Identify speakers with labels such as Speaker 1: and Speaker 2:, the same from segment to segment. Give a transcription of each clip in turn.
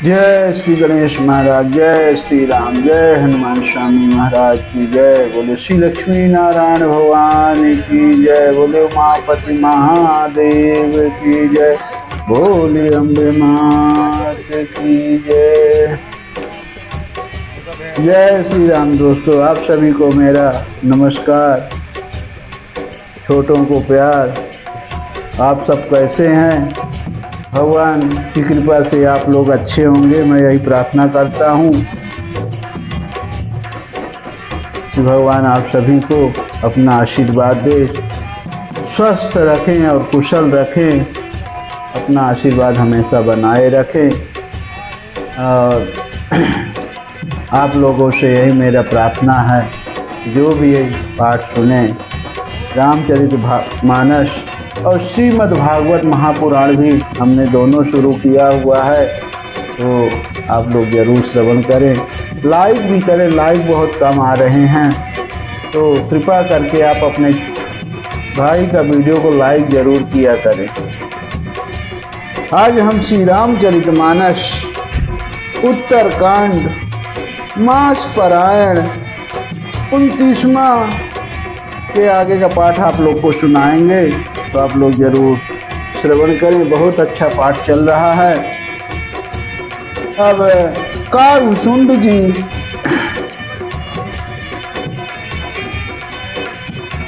Speaker 1: जय श्री गणेश महाराज, जय श्री राम, जय हनुमान स्वामी महाराज की जय। बोले श्री लक्ष्मी नारायण भगवान की जय। बोले उमापति महादेव की जय। बोले अम्बे मात की जय। जय श्री राम। दोस्तों, आप सभी को मेरा नमस्कार, छोटों को प्यार। आप सब कैसे हैं? भगवान की कृपा से आप लोग अच्छे होंगे, मैं यही प्रार्थना करता हूँ कि भगवान आप सभी को अपना आशीर्वाद दे, स्वस्थ रखें और कुशल रखें, अपना आशीर्वाद हमेशा बनाए रखें। और आप लोगों से यही मेरा प्रार्थना है, जो भी ये पाठ सुने, रामचरितमानस और श्रीमद् भागवत महापुराण भी हमने दोनों शुरू किया हुआ है, तो आप लोग जरूर श्रवण करें, लाइक भी करें। लाइक बहुत कम आ रहे हैं, तो कृपा करके आप अपने भाई का वीडियो को लाइक जरूर किया करें। आज हम श्री रामचरितमानस उत्तरकांड मास पारायण 29वां के आगे का पाठ आप लोग को सुनाएंगे, तो आप लोग जरूर श्रवण करें। बहुत अच्छा पाठ चल रहा है। अब कागभूषुंड जी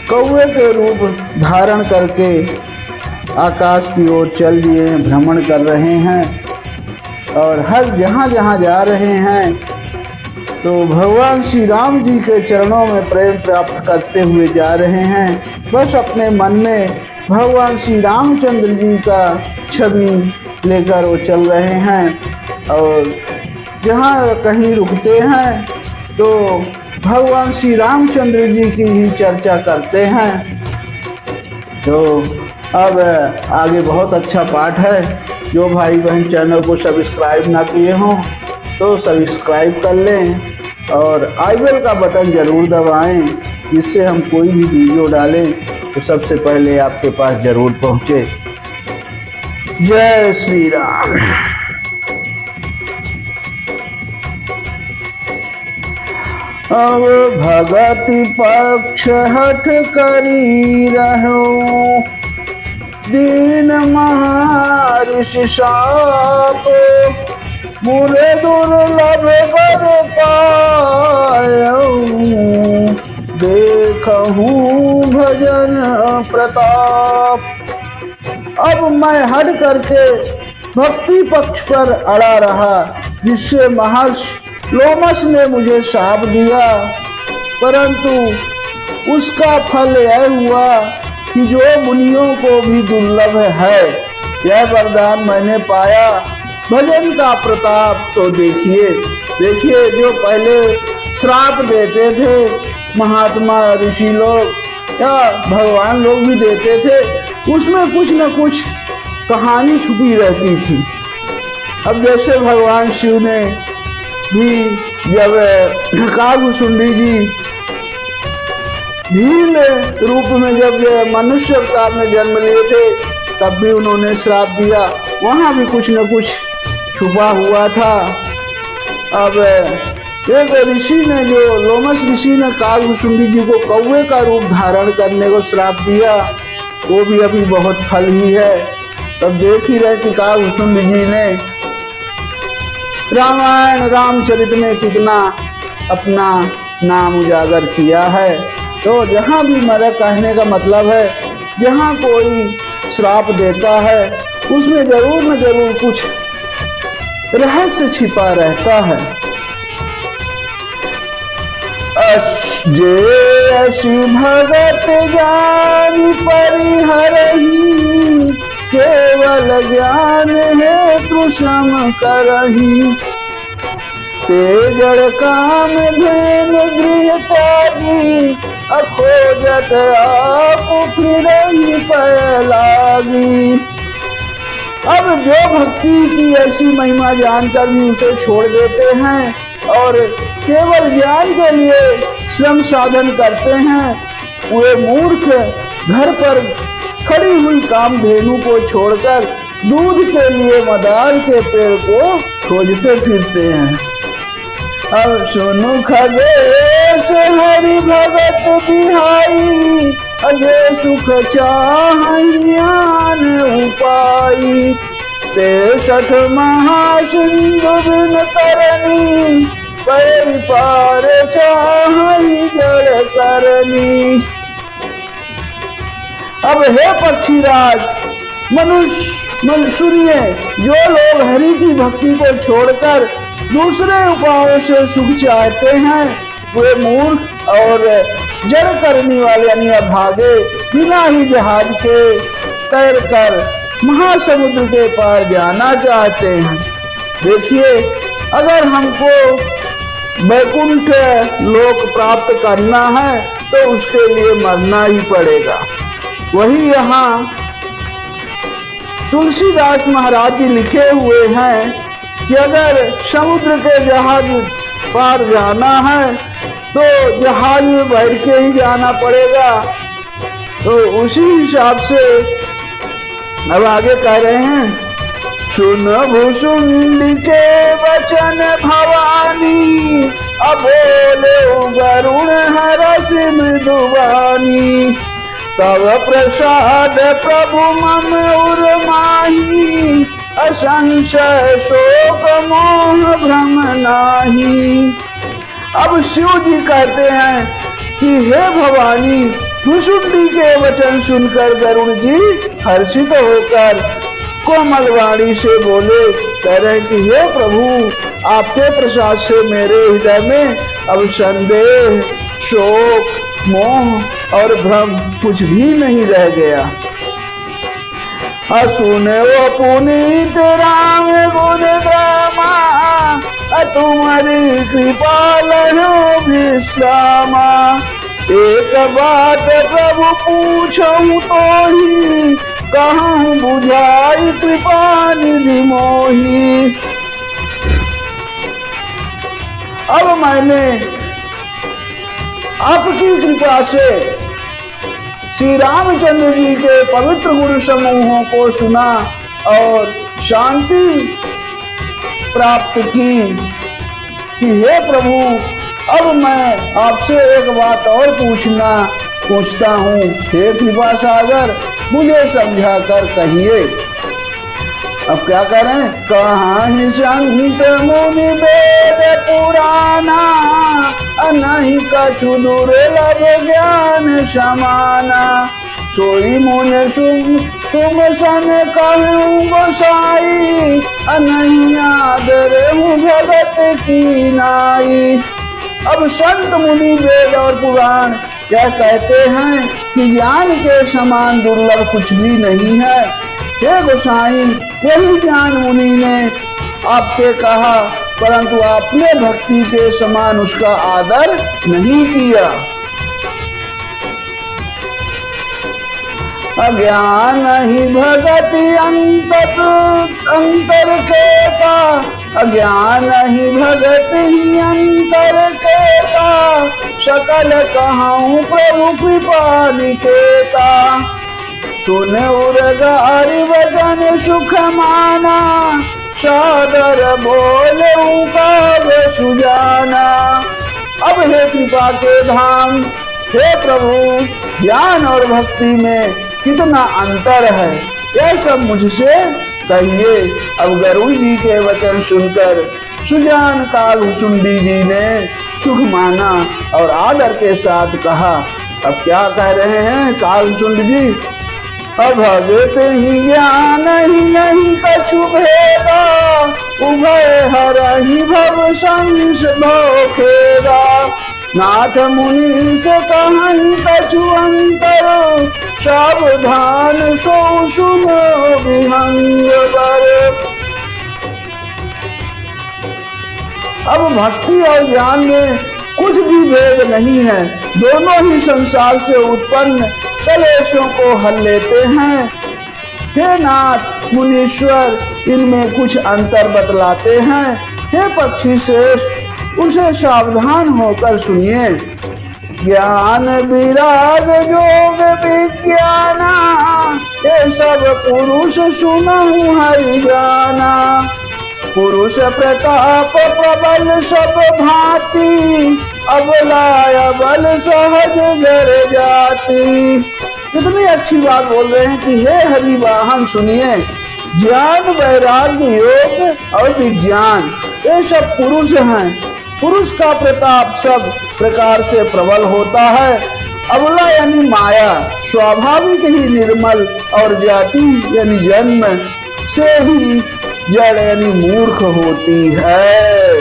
Speaker 1: कौवे के रूप धारण करके आकाश की ओर चल दिए, भ्रमण कर रहे हैं और हर जहाँ जहाँ जा रहे हैं तो भगवान श्री राम जी के चरणों में प्रेम प्राप्त करते हुए जा रहे हैं। बस अपने मन में भगवान श्री रामचंद्र जी का छवि लेकर वो चल रहे हैं और जहाँ कहीं रुकते हैं तो भगवान श्री रामचंद्र जी की ही चर्चा करते हैं। तो अब आगे बहुत अच्छा पाठ है। जो भाई बहन चैनल को सब्सक्राइब ना किए हों तो सब्सक्राइब कर लें और आई बेल का बटन जरूर दबाएं, जिससे हम कोई भी वीडियो डालें तो सबसे पहले आपके पास जरूर पहुंचे। जय श्री राम। अब भगति पक्ष हठ करी रहो, दीन महर्षि शाप, मुरे दुर्लभ कर पायो, देखूं भजन प्रताप। अब मैं हट करके भक्ति पक्ष पर अड़ा रहा, जिससे महर्षि लोमस ने मुझे शाप दिया, परंतु उसका फल यह हुआ कि जो मुनियों को भी दुर्लभ है, यह वरदान मैंने पाया, भजन का प्रताप। तो देखिए जो पहले श्राप देते थे महात्मा ऋषि लोग या भगवान लोग भी देते थे, उसमें कुछ न कुछ कहानी छुपी रहती थी। अब जैसे भगवान शिव ने भी जब कागभूषुंड जी भील रूप में जब मनुष्य अवतार में जन्म लिए थे, तब भी उन्होंने श्राप दिया, वहाँ भी कुछ न कुछ छुपा हुआ था। अब एक ऋषि ने, जो लोमस ऋषि ने कागभूषुंड जी को कौवे का रूप धारण करने को श्राप दिया, वो भी अभी बहुत फल ही है। तब देख ही रहे कि कागभूषुंड जी ने रामायण रामचरित में कितना अपना नाम उजागर किया है। तो जहाँ भी मेरा कहने का मतलब है, जहाँ कोई श्राप देता है उसमें जरूर न जरूर कुछ रहस्य छिपा रहता है। जे असी भगत ज्ञान परिहरहि, केवल ज्ञान हेतु श्रम करहि, ते जड़ काम धेन गृह त्यागी, अखोजत आप फिरहि पय लागी। अब जो भक्ति की ऐसी महिमा जानकर भी उसे छोड़ देते हैं और केवल ज्ञान के लिए श्रम साधन करते हैं, वे मूर्ख घर पर खड़ी हुई कामधेनु को छोड़कर दूध के लिए मदार के पेड़ को खोजते फिरते हैं। अब सुनु खगेश हरि भगत बिहाई, अजय सुख चाहियान उपाई। 63 महासिंधु बिन तरनी, पैर पार चाहि जड़ करनी। अब हे पक्षीराज, मनुष्य सुनिए, जो लोग हरि की भक्ति को छोड़कर दूसरे उपायों से सुख चाहते हैं, वे मूर्ख और जड़ करने वाले यानी अभागे बिना ही जहाज के तैरकर महासमुद्र के पार जाना चाहते हैं। देखिए, अगर हमको वैकुंठ लोक प्राप्त करना है तो उसके लिए मरना ही पड़ेगा। वही यहाँ तुलसीदास महाराज जी लिखे हुए हैं कि अगर समुद्र के जहाज पार जाना है तो जहाज में बैठ के ही जाना पड़ेगा। तो उसी हिसाब से अब आगे कह रहे हैं, सुन भुसुंडी के वचन भवानी, अबोले गरुण हरस मृदुवानी। तब प्रसाद प्रभु मम उर्माही, असंशय शोक मोह भ्रम नाही। अब शिव जी कहते हैं कि हे भवानी, भुसुंडी के वचन सुनकर गरुड़ जी हर्षित होकर कोमल वाणी से बोले, कह रहे कि हे प्रभु, आपके प्रसाद से मेरे हृदय में अब संदेह, शोक, मोह और भ्रम कुछ भी नहीं रह गया। सुने वो पुनीत राम गुण ग्रामा, तुम्हारी कृपा लहो विश्रामा। एक बात प्रभु पूछूं तो ही, कहूँ बुझाई कृपा निधि मोही। अब मैंने आपकी कृपा से श्री रामचंद्र जी के पवित्र गुरु समूहों को सुना और शांति प्राप्त की कि हे प्रभु, अब मैं आपसे एक बात और पूछता हूँ। हे कृपा सागर, मुझे समझा कर कहिए। अब क्या करें? कहाँ संत मुनि वेद पुराना, नहीं कछु दुर्लभ ज्ञान समाना। सोई मुन तुम सन कहूँ गोसाई, नहीं आदर हूँ भगत की नाई। अब संत मुनि वेद और पुराण क्या कहते हैं कि ज्ञान के समान दुर्लभ कुछ भी नहीं है। हे गोसाई, वही ज्ञान मुनि ने आपसे कहा, परंतु आपने भक्ति के समान उसका आदर नहीं किया। अज्ञान ही भगति अंतर केता, अज्ञान ही भगत ही अंतर केता। सकल कहूँ प्रभु कृपा निकेता, सुने उरगारी वचन सुख माना। सादर बोले काव्य सुजाना। अब हे कृपा के धाम, हे प्रभु, ज्ञान और भक्ति में कितना अंतर है, यह सब मुझसे कहिए। अब गरुड़ जी के वचन सुनकर सुजान कालभुसुंडी जी ने सुख माना और आदर के साथ कहा। अब क्या कह रहे हैं कालभुसुंडी जी? अभगत ही ज्ञान ही नहीं कछु भेदा, उभय हरहि भव संस भोखेदा। नाथ मुनि से कहीं कछु अंतर, सावधान सो सुनो विहंग बर। अब भक्ति और ज्ञान में कुछ भी भेद नहीं है, दोनों ही संसार से उत्पन्न कलेशों को हल लेते हैं। हे नाथ मुनीश्वर, इनमें कुछ अंतर बतलाते हैं। हे पक्षी श्रेष्ठ, उसे सावधान होकर सुनिए। ज्ञान विराग योग विज्ञाना, ये सब पुरुष सुनहु हरि जाना। पुरुष प्रताप प्रबल सब भांति, अबला अबल सहज जड़ जाति। कितनी अच्छी बात बोल रहे हैं कि हे हरि वाहन सुनिए, ज्ञान वैराग्य योग और विज्ञान ये सब पुरुष हैं। पुरुष का प्रताप सब प्रकार से प्रबल होता है। अबला यानी माया स्वाभाविक ही निर्मल, और जाति यानी जन्म से ही जड़ यानी मूर्ख होती है।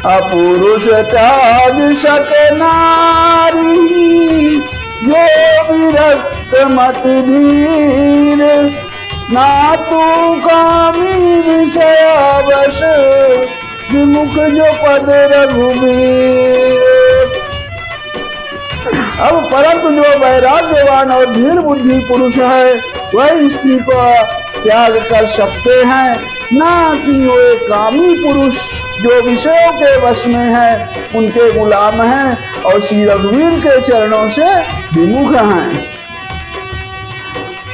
Speaker 1: अपुरुष त्याग सके नारी, जो विरक्त मत धीर, ना तू कामी विषयावश, विमुख जो पद रघुबीर। अब परंतु जो वैराग्यवान और धीर बुद्धि पुरुष है वह स्त्री को त्याग कर सकते हैं, ना कि वे कामी पुरुष जो विषयों के वश में है उनके गुलाम हैं और श्री रघुवीर के चरणों से विमुख हैं।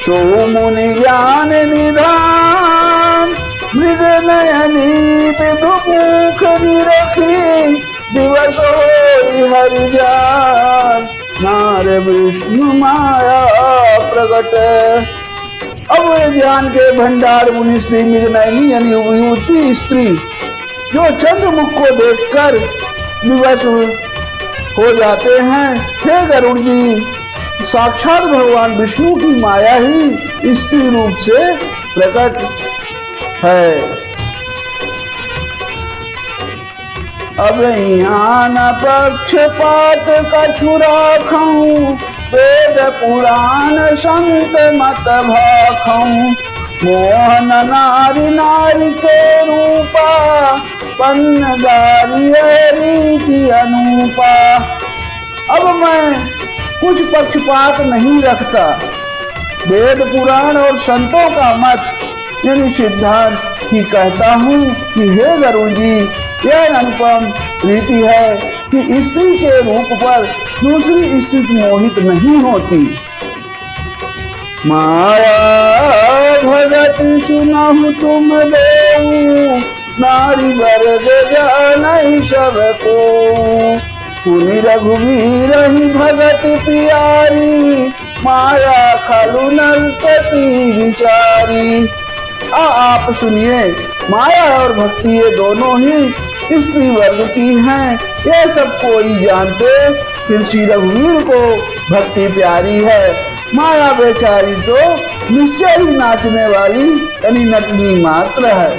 Speaker 1: सो मुनि ज्ञान निधान, मृग नयनी विदु मुख निरखी, दिवस होई हरि जान, नार विष्णु माया प्रगट। अब वे ज्ञान के भंडार मुनि श्री मृगनयनी यानी युवती स्त्री जो चंद्रमुख को देखकर विवश हो जाते हैं, हे गरुड़ जी, साक्षात भगवान विष्णु की माया ही स्त्री रूप से प्रकट है। अब यहाँ न पक्षपात कछु राखूं, वेद पुराण संत मत भाखूं, मोहन नारी नारी के रूपा, पन्नदारी रीति अनूपा। अब मैं कुछ पक्षपात नहीं रखता, वेद पुराण और संतों का मत यानी सिद्धांत ही कहता हूँ कि हे गरुड़ जी, यह अनुपम रीति है कि स्त्री के रूप पर दूसरी स्त्री मोहित नहीं होती। माया भगत सुनहु तुम देऊ, नारी वर्ग जानहि सब को, पुनि रघुवीर ही भगत प्यारी, माया खलु नरपति विचारी। आप सुनिए, माया और भक्ति ये दोनों ही स्त्री वर्ग की हैं, ये सब कोई जानते, फिर श्री रघुवीर को भक्ति प्यारी है, माया बेचारी तो निश्चय ही नाचने वाली यानी नटनी मात्र है।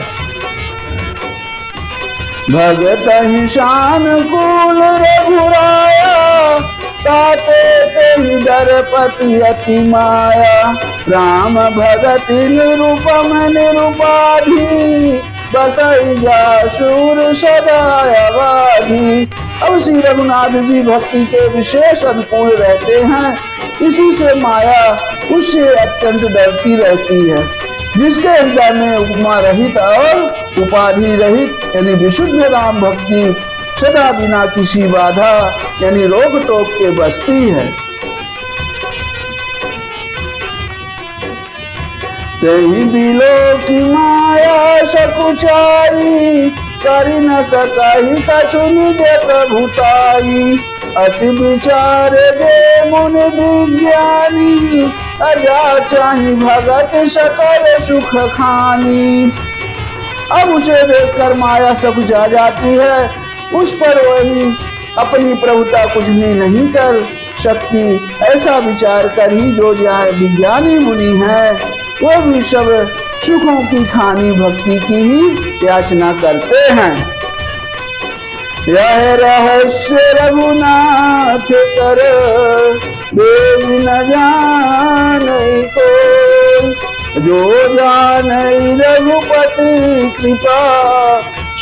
Speaker 1: भगत ही शान कुल रघुराया, ताते ते डरपति अति माया, राम भगत निरूपम निरूपाधि, बसई जासूर सदा अबाधी। अब श्री रघुनाथ जी भक्ति के विशेष अनुकूल रहते हैं, इसी से माया उससे अत्यंत डरती रहती है। जिसके हृदय में उपमा रहित और उपाधि रहित यानी विशुद्ध राम भक्ति सदा बिना किसी बाधा यानी रोक टोक के बसती है। तेहि बिलो की माया सकुचाई, करि न सकाहि कछु निज प्रभुताई, असि विचार जे मुनि विज्ञानी, अजा चाहि भगत सकल सुख खानी। अब उसे देखकर माया सकुचा जाती है, उस पर वही अपनी प्रभुता कुछ भी नहीं कर सकती। ऐसा विचार कर ही जो विज्ञानी मुनि है वो भी सब सुखों की खानी भक्ति की ही याचना करते हैं। यह रहस्य रघुनाथ कर, देवी न जाने कोई, जो जाने रघुपति कृपा,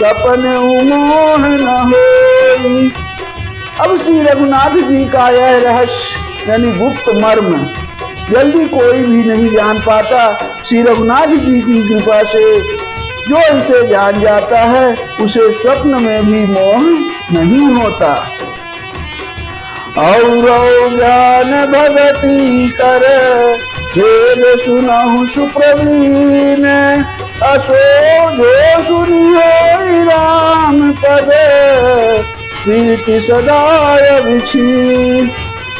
Speaker 1: सपन मोह न होई। अब श्री रघुनाथ जी का यह रहस्य यानी गुप्त मर्म जल्दी कोई भी नहीं जान पाता। श्री रघुनाथ जी की कृपा से जो इसे जान जाता है उसे स्वप्न में भी मोह नहीं होता। और ज्ञान भगति कर, वेद सुनहु सुप्रवीण, अशोधो सुनियो राम पद, प्रीति सदाय विछी।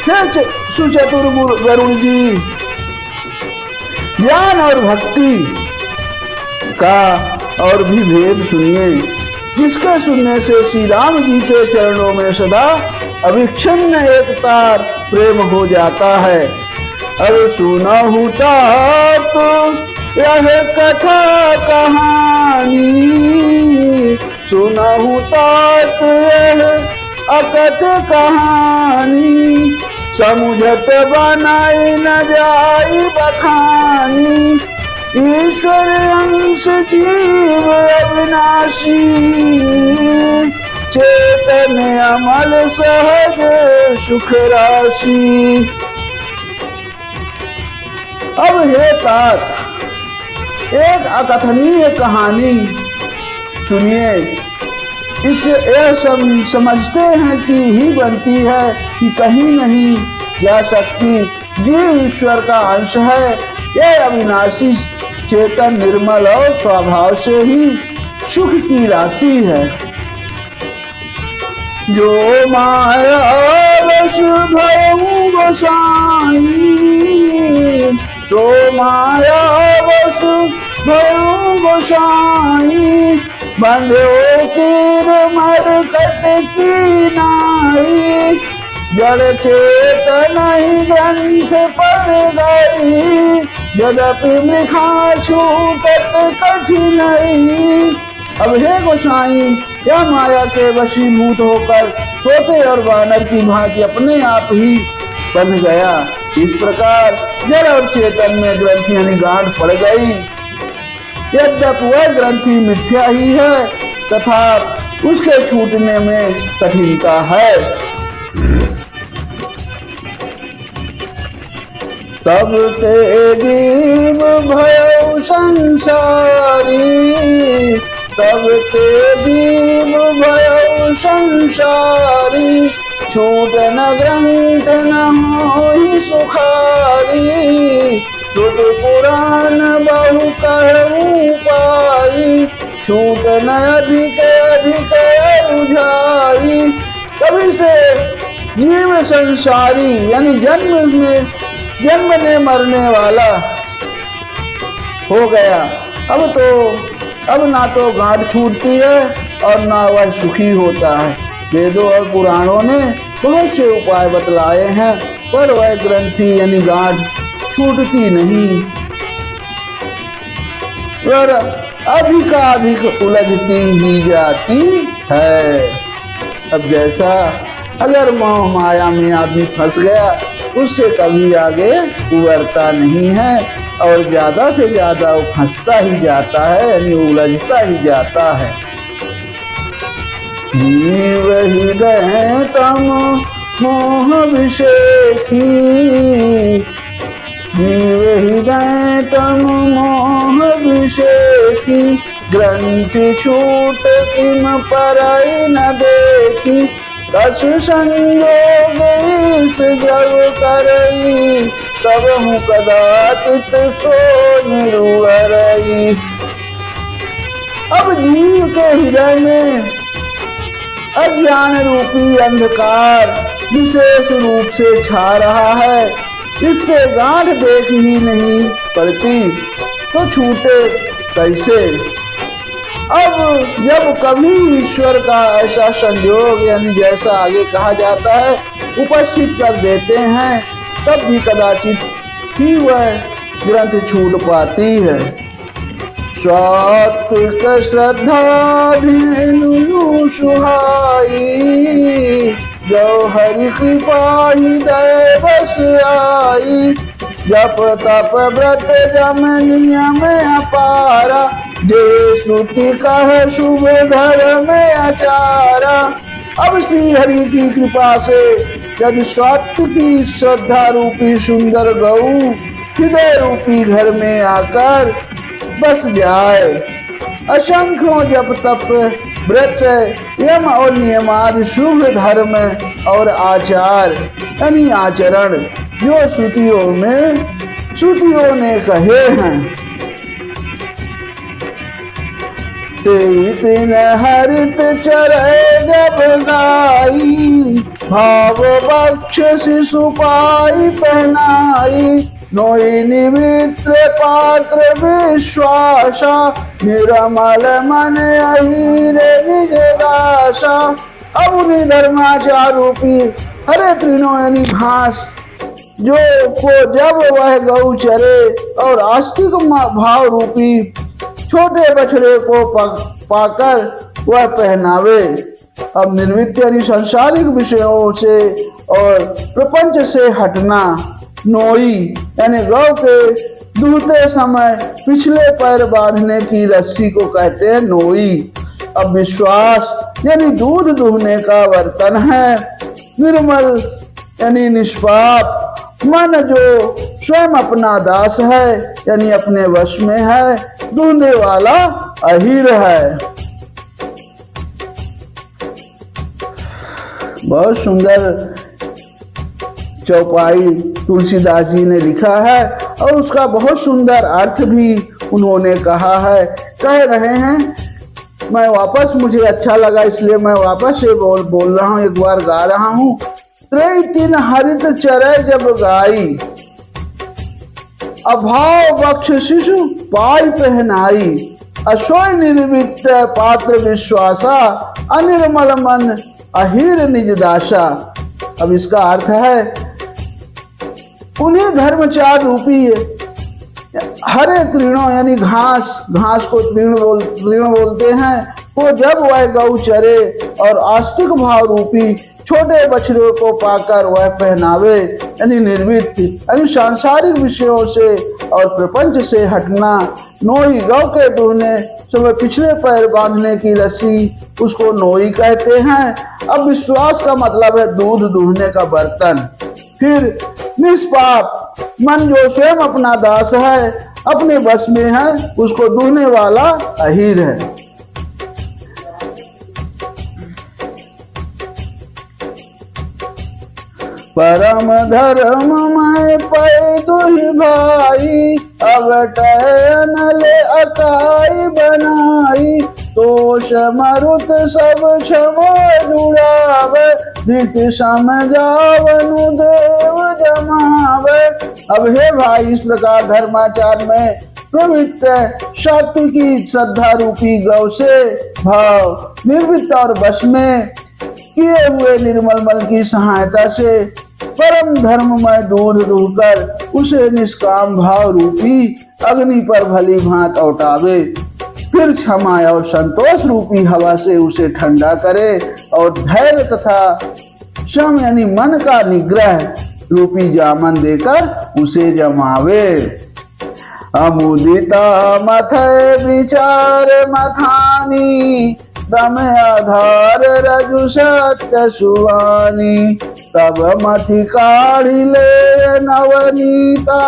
Speaker 1: हे सुचतुर वरुण जी, ज्ञान और भक्ति का और भी भेद सुनिए, जिसके सुनने से श्री राम जी के चरणों में सदा अविच्छिन्न एक तार प्रेम हो जाता है। अब सुनहु तात यह कथा कहानी, सुनहु तात यह अकथ कहानी, समुझत बनाई न जाई बखानी। ईश्वर अंश जीव अविनाशी, चेतन अमल सहज सुख राशि। अब हे तात, एक अकथनीय कहानी सुनिए। इससे यह समझते हैं कि ही बनती है कि कहीं नहीं जा सकती। जीव ईश्वर का अंश है, यह अविनाशी चेतन निर्मल और स्वभाव से ही सुख की राशि है। जो माया वश भयउ गोसाई, सो माया वश भयउ गोसाई, बंध्यो कीर मरकट की नाई, जड़ चेतन ही ग्रंथ पर गई, यद्यपि मृखा छूटत कठिनाई। अब हे गोसाई, यह माया के वशीभूत होकर तोते और वानर की भांति अपने आप ही बंध गया। इस प्रकार जड़ और चेतन में ग्रंथि यानी गांठ पड़ गई। यद्यपि वह ग्रंथि मिथ्या ही है तथा उसके छूटने में कठिनता है। तब ते दीन भयो संसारी, तब ते दीन भयो संसारी, छूट न ग्रंथ न होई सुखारी, छूट पुराण बहु कहूँ पाई, छूट न अधिक अधिक बुझाई। तभी से जीव संसारी यानी जन्मने मरने वाला हो गया। अब ना तो गांठ छूटती है और ना वह सुखी होता है। वेदों और पुराणों ने बहुत से उपाय बतलाए हैं, पर वह ग्रंथि यानी गांठ छूटती नहीं, पर अधिकाधिक उलझती ही जाती है। अब जैसा अगर मोह माया में आदमी फंस गया, उससे कभी आगे उबरता नहीं है और ज्यादा से ज्यादा वो फंसता ही जाता है यानी उलझता ही जाता है। जीव हृदय तम मोह विषेखी, जीव हृदय तम मोह विषेखी, ग्रंथ छूट किम परई न देखी, कस संयोग इस जब करई, तब हूँ कदाचित सो निरुहरई। अब जीव के हृदय में अज्ञान रूपी अंधकार विशेष रूप से छा रहा है, इससे गांठ देख ही नहीं पड़ती तो छूटे कैसे। अब जब कभी ईश्वर का ऐसा संयोग यानी जैसा आगे कहा जाता है उपस्थित कर देते हैं, तब भी कदाचित ही वह ग्रंथ छूट पाती है। सात्विक श्रद्धा धेनु सुहाई, जो हरि कृपा हृदय बस आई, जप तप व्रत जम नियम अपारा, जे श्रुति कह शुभ धर्म आचारा। अब श्री हरि की कृपा से यदि स्वात्व की श्रद्धा रूपी सुंदर गौ हृदय रूपी घर में आकर बस जाए, असंख्यों जप तप व्रत यम और नियमादि शुभ धर्म और आचार यानी आचरण जो श्रुतियों में श्रुतियों ने कहे हैं। तीन हरित चरे जब गाई, भाव बक्ष शिशु पाई पहनाई, नोई निमित्र पात्र विश्वासा, निरमल मन अहिरे निज दासा। अब उन्हीं धर्माचार रूपी हरे तृणों यानी घास जो को जब वह गौ चरे और आस्तिक भाव रूपी छोटे बछड़े को पाकर वह पहनावे। अब निर्वृत्त यानी सांसारिक विषयों से और प्रपंच से हटना, नोई यानी गौ के दूहते समय पिछले पैर बांधने की रस्सी को कहते हैं नोई। अब विश्वास यानी दूध दूहने का बर्तन है। निर्मल यानी निष्पाप, मन जो स्वयं अपना दास है यानी अपने वश में है, दूहने वाला अहीर है। बहुत सुंदर चौपाई तुलसीदास जी ने लिखा है और उसका बहुत सुंदर अर्थ भी उन्होंने कहा है। कह रहे हैं, मैं वापस, मुझे अच्छा लगा इसलिए मैं वापस से बोल रहा हूँ, एक बार गा रहा हूँ। तीन हरित चरे जब गाई, अभाव बक्ष शिशु पाई पहनाई, अशोय निर्वित पात्र विश्वासा, अनिर्मल मन अहीर निज दासा। अब इसका अर्थ है, उन्हीं धर्मचार रूपी हरे तृणों यानी घास, घास को तृण बोलते हैं, वो जब वह गौ चरे और आस्तिक भाव रूपी छोटे बछड़े को पाकर वह पहनावे यानी निर्वृत्त यानी सांसारिक विषयों से और प्रपंच से हटना, नोई गौ के दूहने समय पिछले पैर बांधने की रस्सी, उसको नोई कहते हैं। अब विश्वास का मतलब है दूध दूहने का बर्तन। फिर निष्पाप, मन जो स्वयं अपना दास है, अपने बस में है, उसको दूहने वाला अहीर है। परम धर्म मैं पै दुहि भाई, अवटन ले अकाई बनाई, तोष मरुत सब क्षमो जुड़ावे, धृति समझावनु देव जमावे। अब हे भाई, इस प्रकार धर्माचार में प्रवृत्त शक्ति की श्रद्धा रूपी गौ से भाव निर्वृत्त और वश में किए हुए निर्मल मल की सहायता से परम धर्म में दूध दूहकर उसे निष्काम भाव रूपी अग्नि पर भली भांत औटावे। फिर क्षमा और संतोष रूपी हवा से उसे ठंडा करे और धैर्य तथा शम यानी मन का निग्रह रूपी जामन देकर उसे जमावे। अमुदिता मथय विचार मथानी, दम आधार रजु सत्य सुवानी, तब मथि काढ़ी ले नवनीता,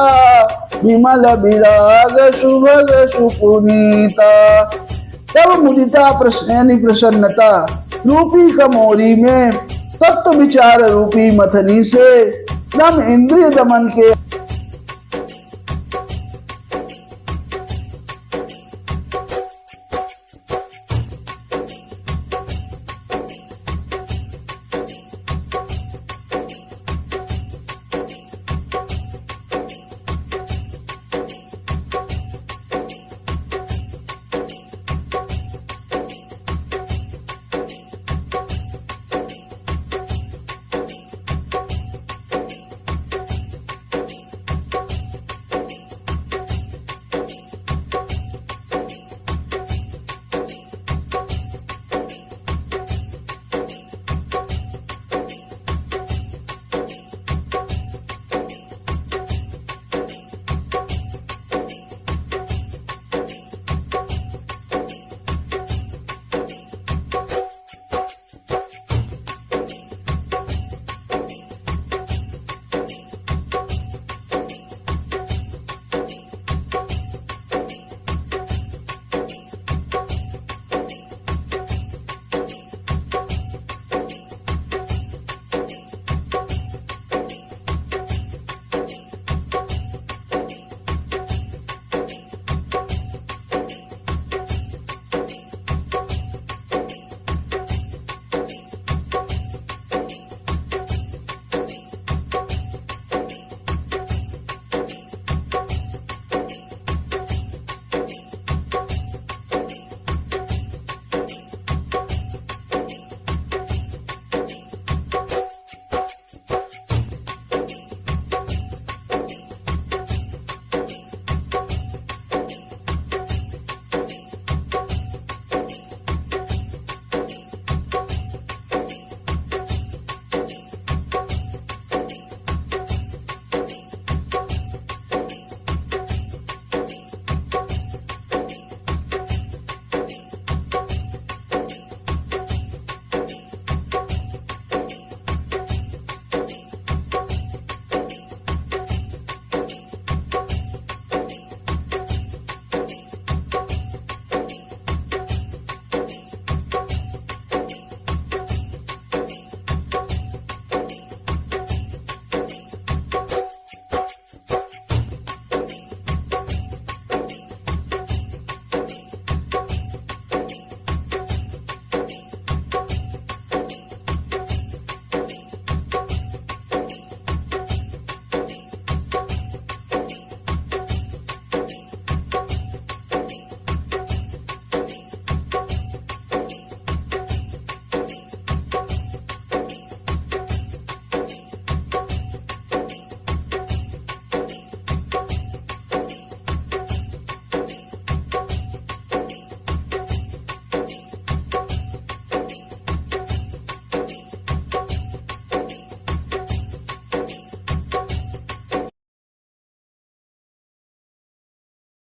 Speaker 1: विमल विराग सुभग सुपुनीता। तब मुदिता यानी प्रसन्नता रूपी कमोरी में तत्व विचार रूपी मथनी से दम इंद्रिय दमन के